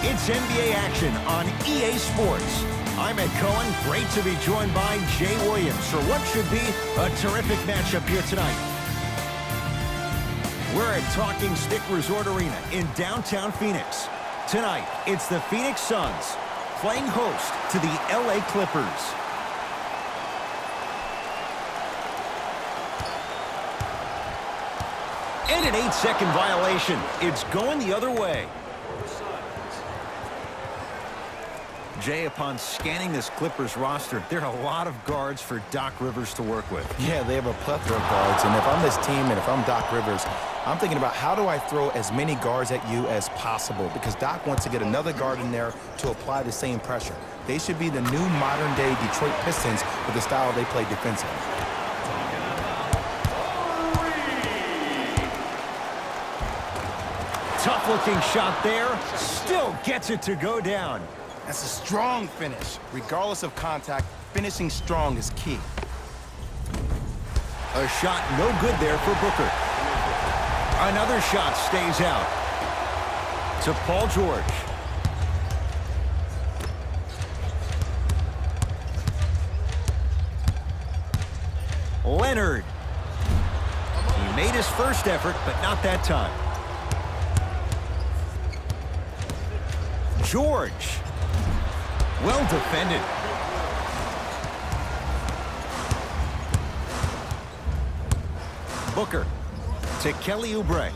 It's NBA action on EA Sports. I'm Ed Cohen. Great to be joined by Jay Williams for what should be a terrific matchup here tonight. We're at Talking Stick Resort Arena in downtown Phoenix. Tonight, it's the Phoenix Suns playing host to the LA Clippers. And an 8-second violation. It's going the other way. Jay, upon scanning this Clippers roster, there are a lot of guards for Doc Rivers to work with. Yeah, they have a plethora of guards, and if I'm this team and if I'm Doc Rivers, I'm thinking about how do I throw as many guards at you as possible, because Doc wants to get another guard in there to apply the same pressure. They should be the new modern-day Detroit Pistons with the style they play defensively. Tough-looking shot there. Still gets it to go down. That's a strong finish. Regardless of contact, finishing strong is key. A shot no good there for Booker. Another shot stays out. To Paul George. Leonard. He made his first effort, but not that time. George. Well defended. Booker to Kelly Oubre.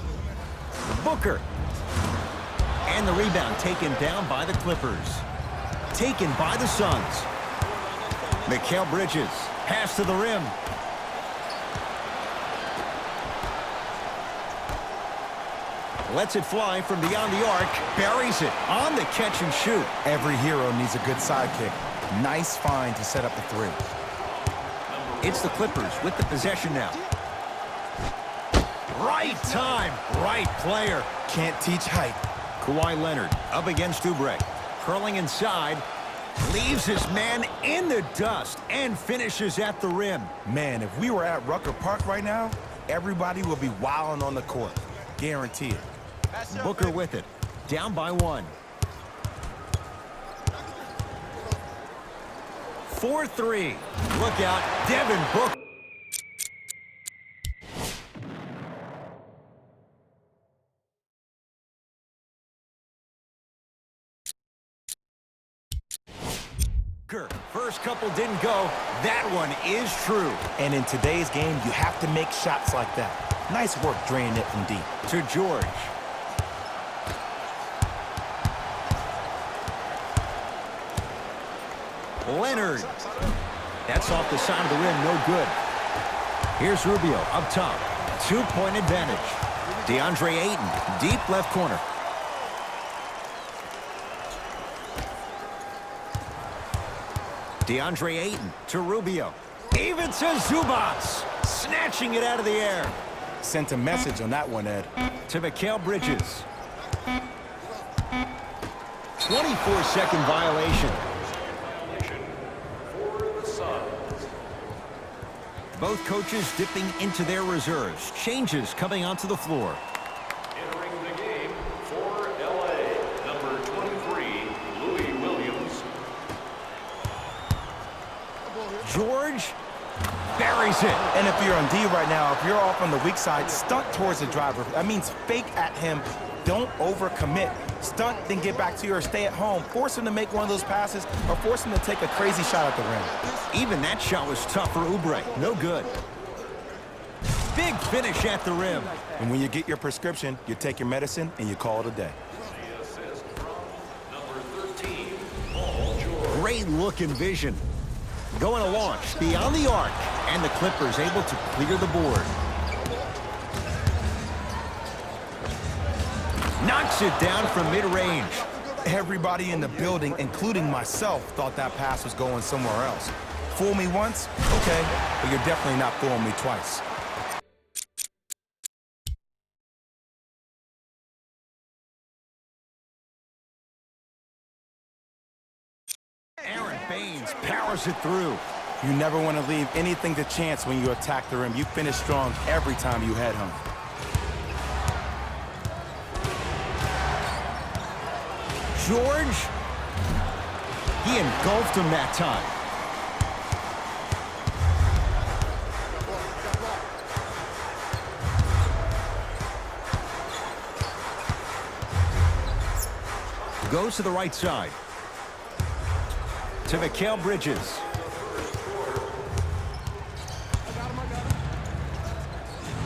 Booker. And the rebound taken down by the Clippers. Taken by the Suns. Mikal Bridges. Pass to the rim. Lets it fly from beyond the arc. Buries it on the catch and shoot. Every hero needs a good sidekick. Nice find to set up the three. It's the Clippers with the possession now. Right time, right player. Can't teach height. Kawhi Leonard up against Oubre. Curling inside. Leaves his man in the dust and finishes at the rim. Man, if we were at Rucker Park right now, everybody would be wilding on the court. Guarantee it. Booker with it. Down by one. 4-3. Look out, Devin Booker. First couple didn't go. That one is true. And in today's game, you have to make shots like that. Nice work draining it from deep. To George. Leonard. That's off the side of the rim, no good. Here's Rubio up top. 2-point advantage. DeAndre Ayton, deep left corner. DeAndre Ayton to Rubio. Even to Zubac. Snatching it out of the air. Sent a message on that one, Ed. To Mikal Bridges. 24-second violation. Both coaches dipping into their reserves. Changes coming onto the floor. Entering the game for LA, number 23, Louis Williams. George buries it. And if you're on D right now, if you're off on the weak side, stunt towards the driver. That means fake at him. Don't overcommit. Stunt, then get back to you or stay at home. Force him to make one of those passes or force him to take a crazy shot at the rim. Even that shot was tough for Oubre. No good. Big finish at the rim. And when you get your prescription, you take your medicine and you call it a day. The assist from number 13, Paul George. Great look and vision. Going to launch beyond the arc. And the Clippers able to clear the board. Knocks it down from mid-range. Everybody in the building, including myself, thought that pass was going somewhere else. Fool me once? Okay, but you're definitely not fooling me twice. Aaron Baines powers it through. You never want to leave anything to chance when you attack the rim. You finish strong every time you head home. George. He engulfed him that time. Goes to the right side. To Mikal Bridges.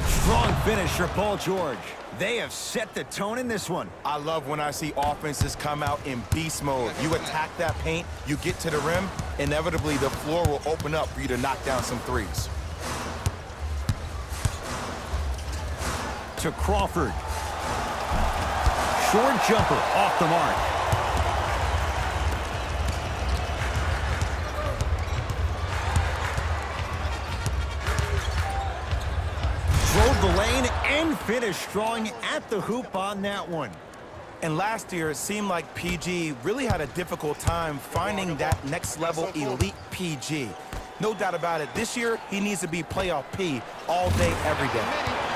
Strong finish for Paul George. They have set the tone in this one. I love when I see offenses come out in beast mode. You attack that paint, you get to the rim, inevitably the floor will open up for you to knock down some threes. To Crawford. Short jumper off the mark. Drove the lane and finished strong at the hoop on that one. And last year, it seemed like PG really had a difficult time finding that next level elite PG. No doubt about it, this year, he needs to be playoff P all day, every day.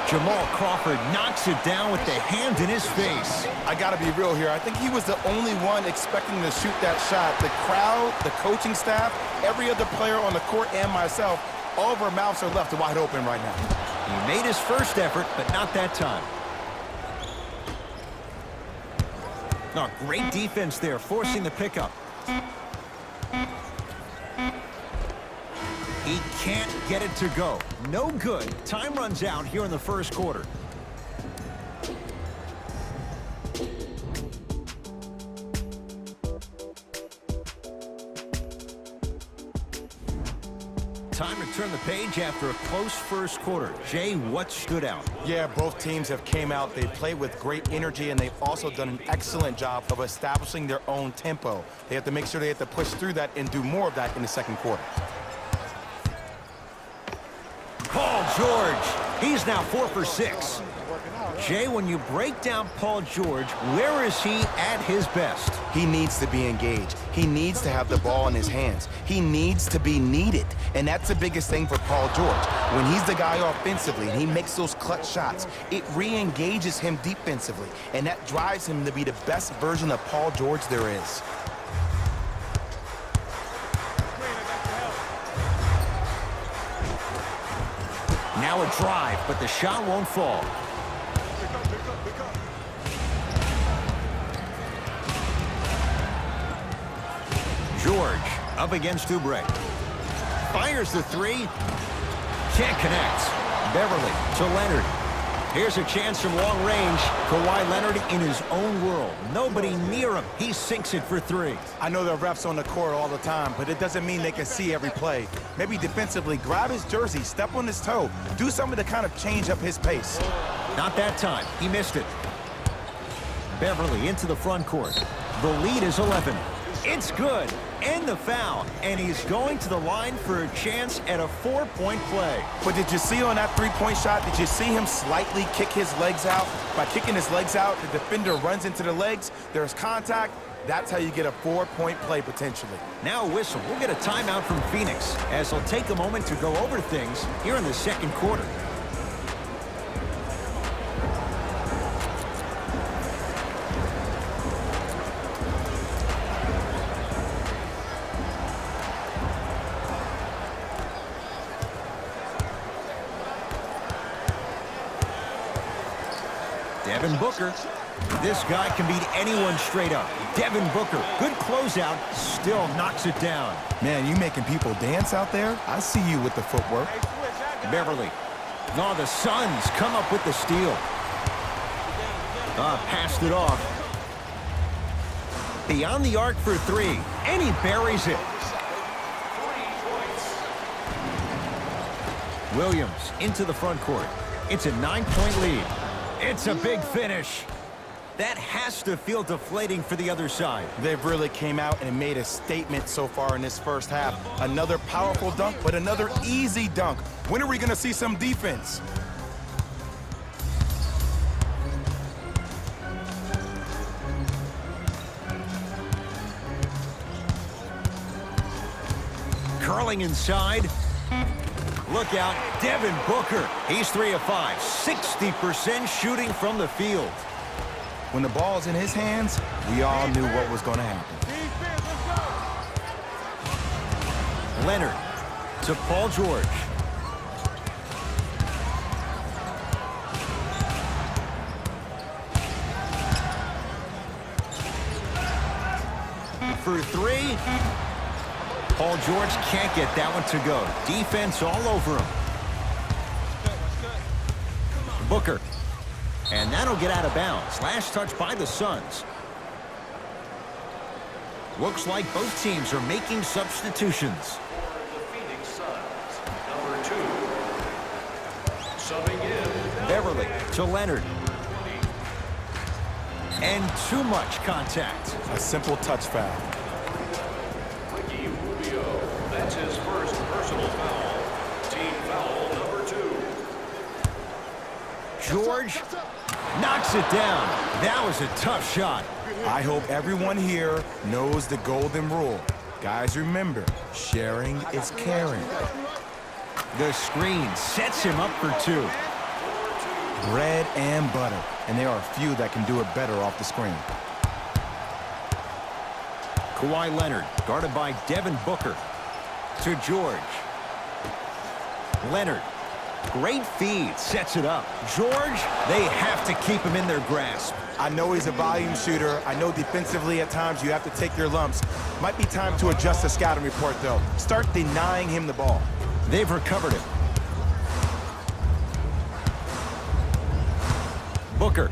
Jamal Crawford knocks it down with the hand in his face. I gotta be real here. I think he was the only one expecting to shoot that shot. The crowd, the coaching staff, every other player on the court, and myself, all of our mouths are left wide open right now. He made his first effort, but not that time. Oh, great defense there, forcing the pickup. He can't get it to go. No good. Time runs out here in the first quarter. Time to turn the page after a close first quarter. Jay, what stood out? Yeah, both teams have came out. They played with great energy, and they've also done an excellent job of establishing their own tempo. They have to make sure they have to push through that and do more of that in the second quarter. Paul George, he's now 4 for 6. Jay, when you break down Paul George, where is he at his best? He needs to be engaged. He needs to have the ball in his hands. He needs to be needed. And that's the biggest thing for Paul George. When he's the guy offensively and he makes those clutch shots, it re-engages him defensively. And that drives him to be the best version of Paul George there is. Now a drive, but the shot won't fall. George up against Oubre. Fires the three. Can't connect. Beverly to Leonard. Here's a chance from long range. Kawhi Leonard in his own world. Nobody near him. He sinks it for three. I know there are refs on the court all the time, but it doesn't mean they can see every play. Maybe defensively, grab his jersey, step on his toe, do something to kind of change up his pace. Not that time. He missed it. Beverly into the front court. The lead is 11. It's good. And the foul. And he's going to the line for a chance at a 4-point play. But did you see on that three-point shot, did you see him slightly kick his legs out? By kicking his legs out, the defender runs into the legs. There's contact. That's how you get a 4-point play potentially. Now a whistle. We'll get a timeout from Phoenix as they'll take a moment to go over things here in the second quarter. Devin Booker. This guy can beat anyone straight up. Devin Booker, good closeout, still knocks it down. Man, you making people dance out there? I see you with the footwork. Beverly. No, the Suns come up with the steal. Passed it off. Beyond the arc for three, and he buries it. Williams into the front court. It's a 9-point lead. It's a big finish. That has to feel deflating for the other side. They've really came out and made a statement so far in this first half. Another powerful dunk, but another easy dunk. When are we going to see some defense? Curling inside. Look out, Devin Booker. He's 3 of 5, 60% shooting from the field. When the ball's in his hands, we all knew what was going to happen. Leonard to Paul George. For three. Paul George can't get that one to go. Defense all over him. Booker. And that'll get out of bounds. Last touch by the Suns. Looks like both teams are making substitutions. The Phoenix Suns, number 2. Subbing in. Beverly to Leonard. And too much contact. A simple touch foul. Rubio. That's his first personal foul. Team foul number 2. George knocks it down. That was a tough shot. I hope everyone here knows the golden rule. Guys, remember, sharing is caring. The screen sets him up for two. Bread and butter. And there are a few that can do it better off the screen. Kawhi Leonard, guarded by Devin Booker. To George. Leonard. Great feed. Sets it up. George, they have to keep him in their grasp. I know he's a volume shooter. I know defensively at times you have to take your lumps. Might be time to adjust the scouting report, though. Start denying him the ball. They've recovered it. Booker.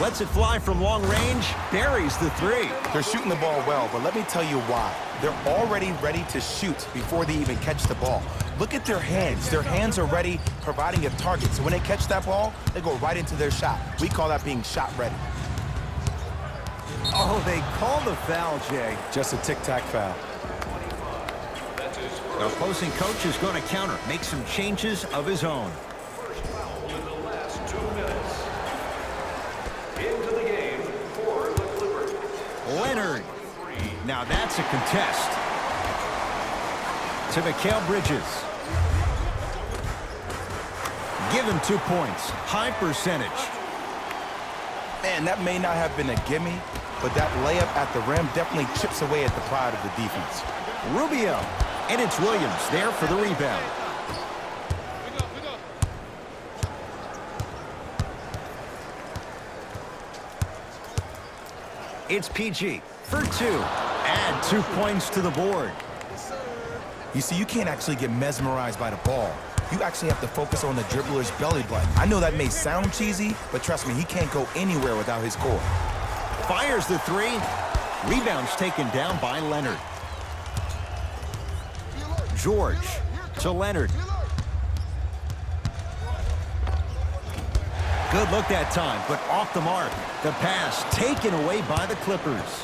Lets it fly from long range. Buries the three. They're shooting the ball well, but let me tell you why. They're already ready to shoot before they even catch the ball. Look at their hands. Their hands are ready, providing a target. So when they catch that ball, they go right into their shot. We call that being shot ready. Oh, they call the foul, Jay. Just a tic-tac foul. The opposing coach is going to counter, make some changes of his own. First foul in the last 2 minutes. Into the game for the Clippers. Leonard. Now that's a contest. To Mikal Bridges. Give him 2 points. High percentage. Man, that may not have been a gimme, but that layup at the rim definitely chips away at the pride of the defense. Rubio. And it's Williams there for the rebound. It's PG for 2. Add 2 points to the board. You see, you can't actually get mesmerized by the ball. You actually have to focus on the dribbler's belly button. I know that may sound cheesy, but trust me, he can't go anywhere without his core. Fires the 3. Rebounds taken down by Leonard. George to Leonard. Good look that time, but off the mark. The pass taken away by the Clippers.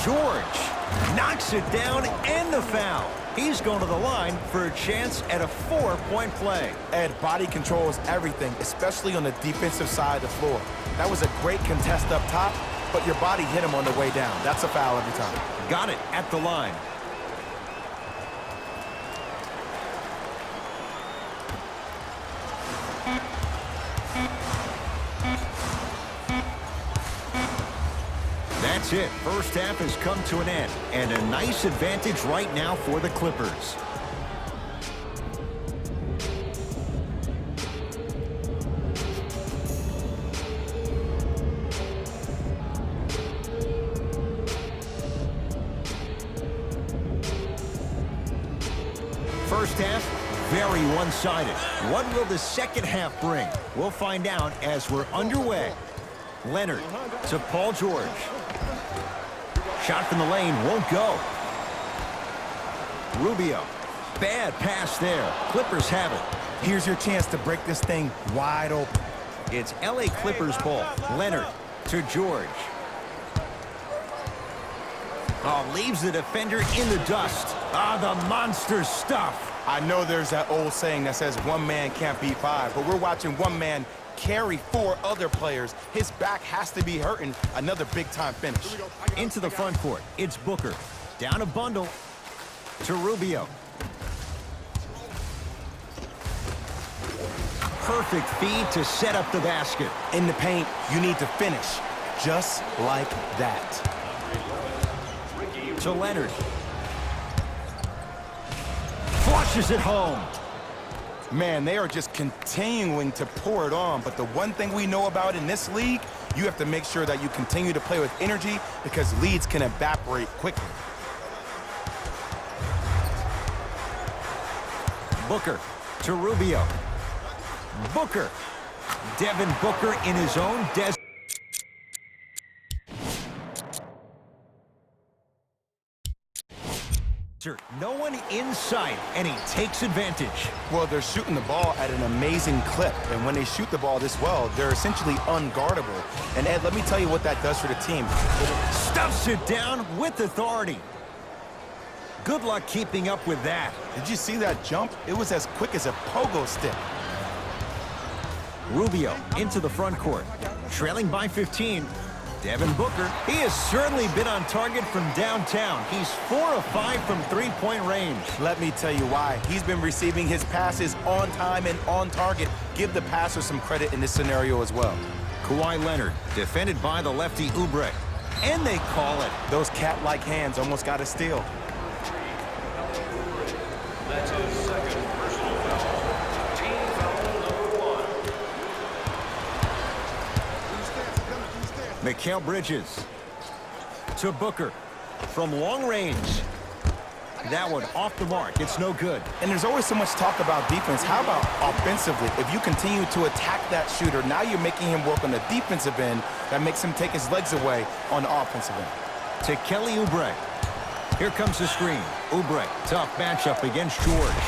George knocks it down and the foul. He's going to the line for a chance at a 4-point play. Ed, body controls everything, especially on the defensive side of the floor. That was a great contest up top, but your body hit him on the way down. That's a foul every time. Got it at the line. That's it. First half has come to an end, and a nice advantage right now for the Clippers. First half, very one-sided. What will the second half bring? We'll find out as we're underway. Leonard to Paul George. Shot from the lane won't go. Rubio. Bad pass there. Clippers have it. Here's your chance to break this thing wide open. It's LA Clippers ball. Leonard to George. Oh, leaves the defender in the dust. Ah, the monster stuff. I know there's that old saying that says one man can't beat 5, but we're watching one man carry 4 other players. His back has to be hurting. Another big-time finish. Into the front court. It's Booker. Down a bundle. to Rubio. Perfect feed to set up the basket. In the paint, you need to finish just like that. To Leonard. Flushes it home. Man, they are just continuing to pour it on. But the one thing we know about in this league, you have to make sure that you continue to play with energy because leads can evaporate quickly. Booker to Rubio. Booker. Devin Booker in his own desert. No one in sight, and he takes advantage. Well, they're shooting the ball at an amazing clip, and when they shoot the ball this well, they're essentially unguardable. And Ed, let me tell you what that does for the team. Stuffs it down with authority. Good luck keeping up with that. Did you see that jump? It was as quick as a pogo stick. Rubio into the front court, trailing by 15. Devin Booker, he has certainly been on target from downtown. He's 4 of 5 from three-point range. Let me tell you why. He's been receiving his passes on time and on target. Give the passer some credit in this scenario as well. Kawhi Leonard, defended by the lefty Oubre. And they call it. Those cat-like hands almost got a steal. That's his second personal foul. Team foul number 1. Mikal Bridges to Booker from long range. That one off the mark. It's no good. And there's always so much talk about defense. How about offensively? If you continue to attack that shooter, now you're making him work on the defensive end. That makes him take his legs away on the offensive end. To Kelly Oubre. Here comes the screen. Oubre, tough matchup against George.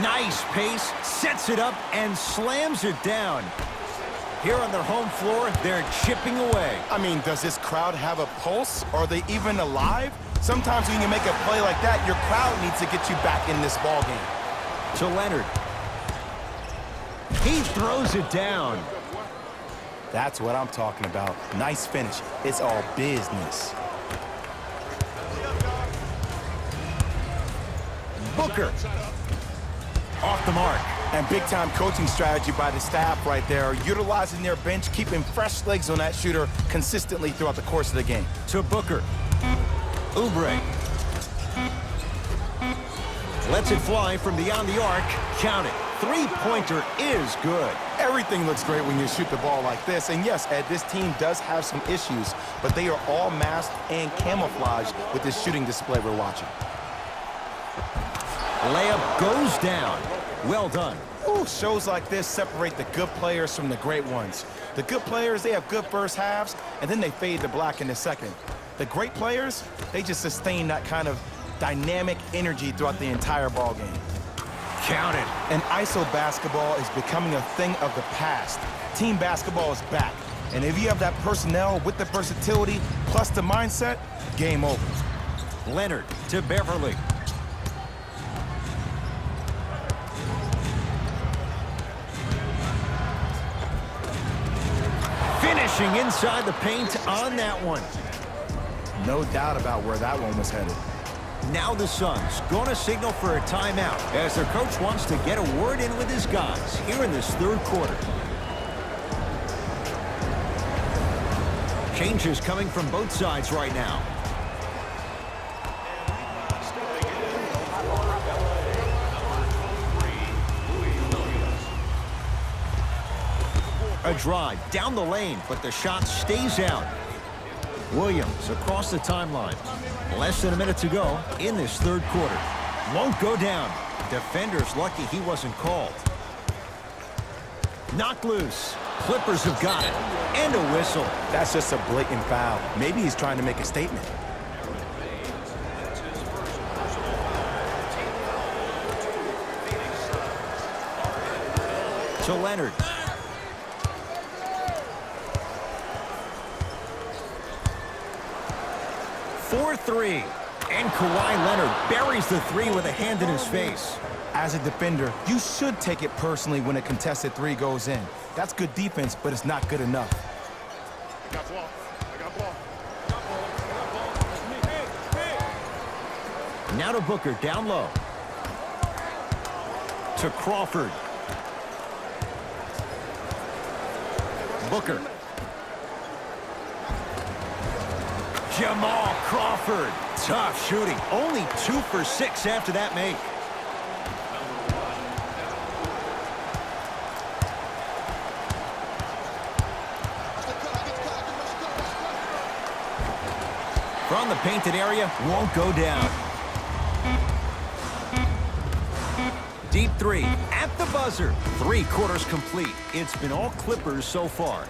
Nice pace, sets it up, and slams it down. Here on their home floor, they're chipping away. I mean, does this crowd have a pulse? Are they even alive? Sometimes when you make a play like that, your crowd needs to get you back in this ball game. To Leonard. He throws it down. That's what I'm talking about. Nice finish. It's all business. Booker. Off the mark. And big-time coaching strategy by the staff right there, utilizing their bench, keeping fresh legs on that shooter consistently throughout the course of the game. To Booker. Oubre. Lets it fly from beyond the arc. Count it. Three-pointer is good. Everything looks great when you shoot the ball like this. And yes, Ed, this team does have some issues, but they are all masked and camouflaged with this shooting display we're watching. Layup goes down. Well done. Ooh, shows like this separate the good players from the great ones. The good players, they have good first halves, and then they fade to black in the second. The great players, they just sustain that kind of dynamic energy throughout the entire ball game. Count it. And ISO basketball is becoming a thing of the past. Team basketball is back. And if you have that personnel with the versatility plus the mindset, game over. Leonard to Beverly. Finishing inside the paint on that one. No doubt about where that one was headed. Now the Suns going to signal for a timeout as their coach wants to get a word in with his guys here in this third quarter. Changes coming from both sides right now. A drive down the lane, but the shot stays out. Williams across the timeline. Less than a minute to go in this third quarter. Won't go down. Defender's lucky he wasn't called. Knocked loose. Clippers have got it. And a whistle. That's just a blatant foul. Maybe he's trying to make a statement. To Leonard. For three. And Kawhi Leonard buries the three with a hand in his face. As a defender, you should take it personally when a contested three goes in. That's good defense, but it's not good enough. Now to Booker, down low. To Crawford. Booker. Jamal Crawford. Tough shooting. Only 2 for 6 after that make. From the painted area, won't go down. Deep three at the buzzer. 3 quarters complete. It's been all Clippers so far.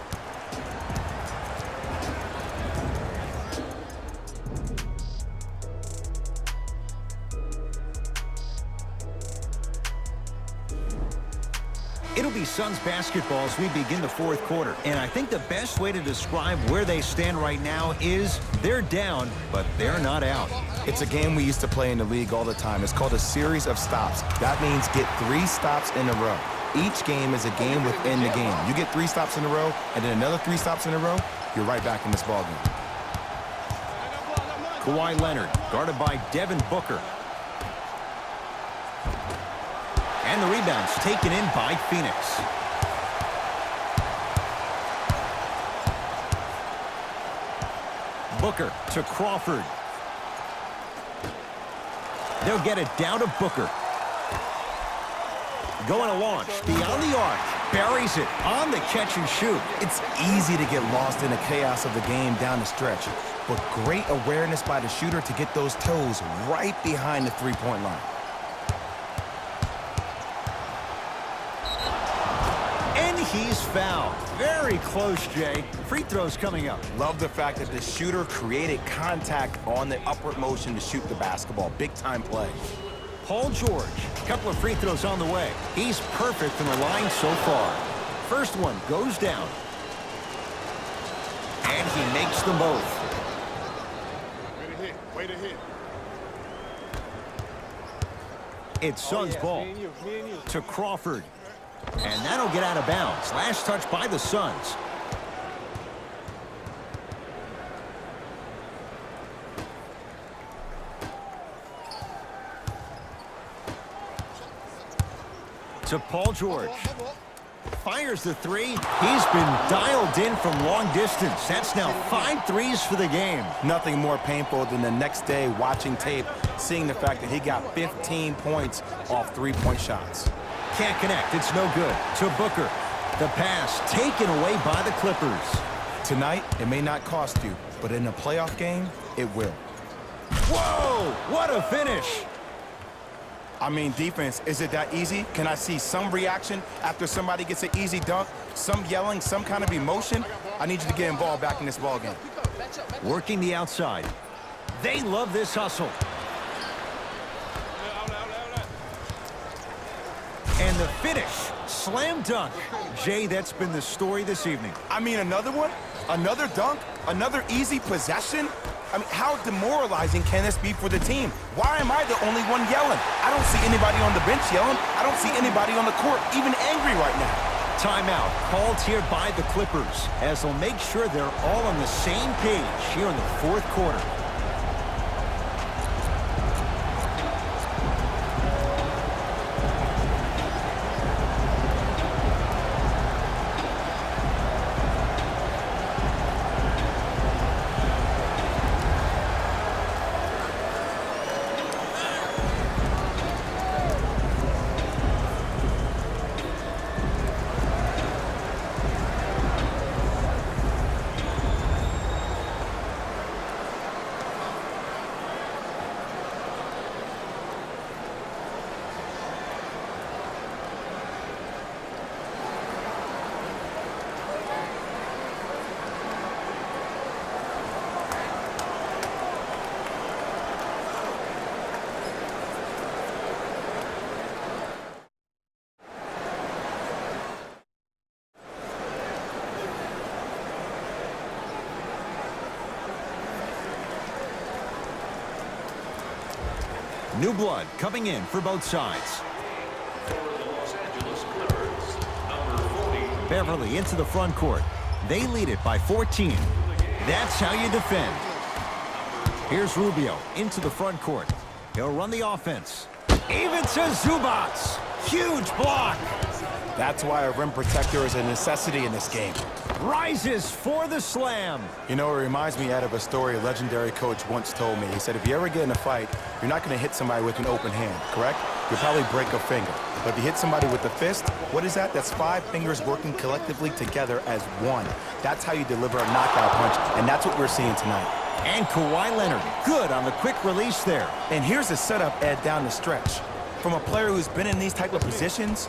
It'll be Suns basketball as we begin the 4th quarter. And I think the best way to describe where they stand right now is they're down, but they're not out. It's a game we used to play in the league all the time. It's called a series of stops. That means get 3 stops in a row. Each game is a game within the game. You get 3 stops in a row, and then another 3 stops in a row, you're right back in this ballgame. Kawhi Leonard, guarded by Devin Booker. And the rebound's taken in by Phoenix. Booker to Crawford. They'll get it down to Booker. Going to launch beyond the arc. Buries it on the catch and shoot. It's easy to get lost in the chaos of the game down the stretch, but great awareness by the shooter to get those toes right behind the three-point line. He's fouled. Very close, Jay. Free throws coming up. Love the fact that the shooter created contact on the upward motion to shoot the basketball. Big-time play. Paul George, a couple of free throws on the way. He's perfect from the line so far. First one goes down. And he makes them both. Way to hit. Way to hit. It's Suns ball to Crawford. And that'll get out of bounds. Last touch by the Suns. To Paul George. Fires the 3. He's been dialed in from long distance. That's now 5 threes for the game. Nothing more painful than the next day watching tape, seeing the fact that he got 15 points off 3-point shots. Can't connect. It's no good. To Booker. The pass taken away by the Clippers. Tonight, it may not cost you, but in a playoff game, it will. Whoa! What a finish! I mean, defense, is it that easy? Can I see some reaction after somebody gets an easy dunk? Some yelling, some kind of emotion? I need you to get involved back in this ballgame. Working the outside. They love this hustle. And the finish, slam dunk. Jay, that's been the story this evening. I mean, another one? Another dunk? Another easy possession? I mean, how demoralizing can this be for the team? Why am I the only one yelling? I don't see anybody on the bench yelling. I don't see anybody on the court even angry right now. Timeout called here by the Clippers as they'll make sure they're all on the same page here in the 4th quarter. New blood coming in for both sides. For the Los Angeles Clippers, number 40. Beverly into the front court. They lead it by 14. That's how you defend. Here's Rubio into the front court. He'll run the offense. Even to Zubats. Huge block. That's why a rim protector is a necessity in this game. Rises for the slam. You know, it reminds me, Ed, of a story a legendary coach once told me. He said, if you ever get in a fight, you're not going to hit somebody with an open hand, correct? You'll probably break a finger. But if you hit somebody with the fist, what is that? That's 5 fingers working collectively together as one. That's how you deliver a knockout punch, and that's what we're seeing tonight. And Kawhi Leonard, good on the quick release there. And here's the setup, Ed, down the stretch. From a player who's been in these type of positions,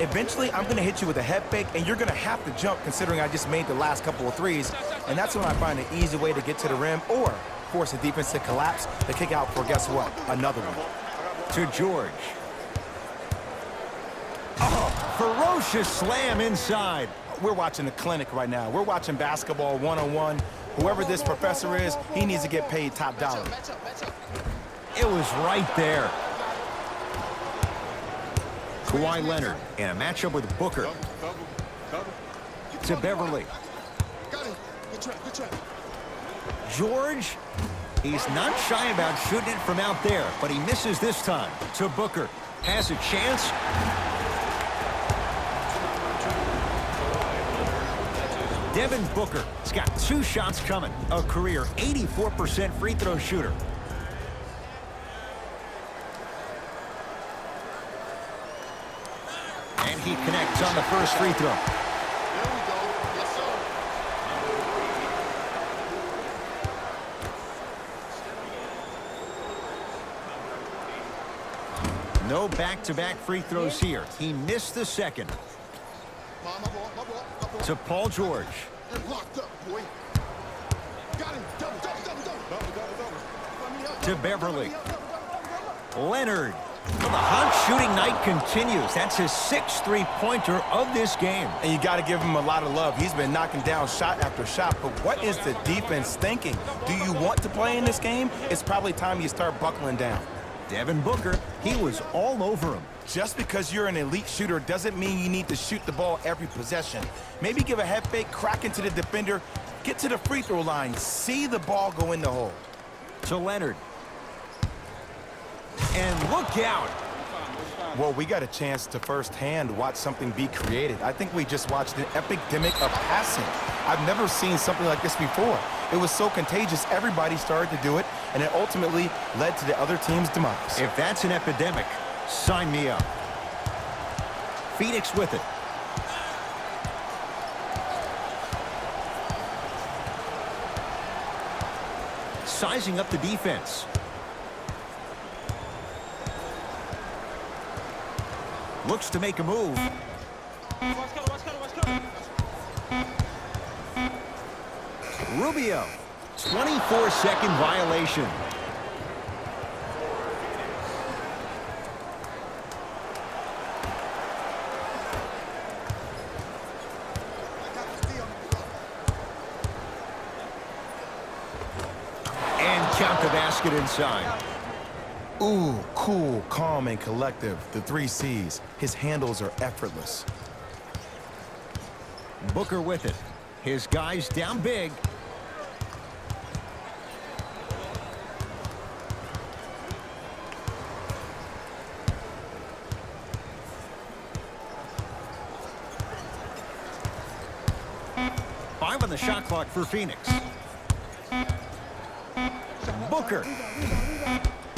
eventually I'm going to hit you with a head fake, and you're going to have to jump considering I just made the last couple of threes. And that's when I find an easy way to get to the rim or force the defense to collapse to kick out for, guess what, another one. To George. Oh, ferocious slam inside. We're watching a clinic right now. We're watching basketball one-on-one. Whoever this professor is, he needs to get paid top dollar. It was right there. Kawhi Leonard in a matchup with Booker. To Beverly. George, he's not shy about shooting it from out there, but he misses this time. To Booker. Has a chance. Devin Booker has got 2 shots coming. A career 84% free throw shooter. And he connects on the first free throw. There we go. Yes, sir. No back-to-back free throws here. He missed the second. My ball. To Paul George. You're locked up, boy. Got him. Double. To Beverly. Leonard. Well, the hot shooting night continues. That's his 6th three-pointer of this game. And you got to give him a lot of love. He's been knocking down shot after shot. But what is the defense thinking? Do you want to play in this game? It's probably time you start buckling down. Devin Booker, he was all over him. Just because you're an elite shooter doesn't mean you need to shoot the ball every possession. Maybe give a head fake, crack into the defender, get to the free throw line, see the ball go in the hole. To Leonard. And look out. Well, we got a chance to firsthand watch something be created. I think we just watched an epidemic of passing. I've never seen something like this before. It was so contagious, everybody started to do it, and it ultimately led to the other team's demise. If that's an epidemic, sign me up. Phoenix with it. Sizing up the defense. Looks to make a move. Rubio. 24-second violation. And count the basket inside. Ooh, cool, calm, and collective. The 3 C's. His handles are effortless. Booker with it. His guys down big. Five on the shot clock for Phoenix. Booker.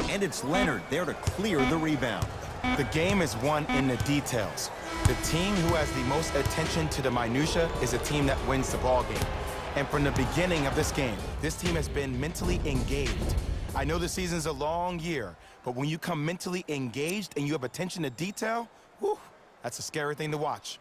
And it's Leonard there to clear the rebound. The game is won in the details. The team who has the most attention to the minutia is a team that wins the ball game. And from the beginning of this game, this team has been mentally engaged. I know the season's a long year, but when you come mentally engaged and you have attention to detail, whew, that's a scary thing to watch.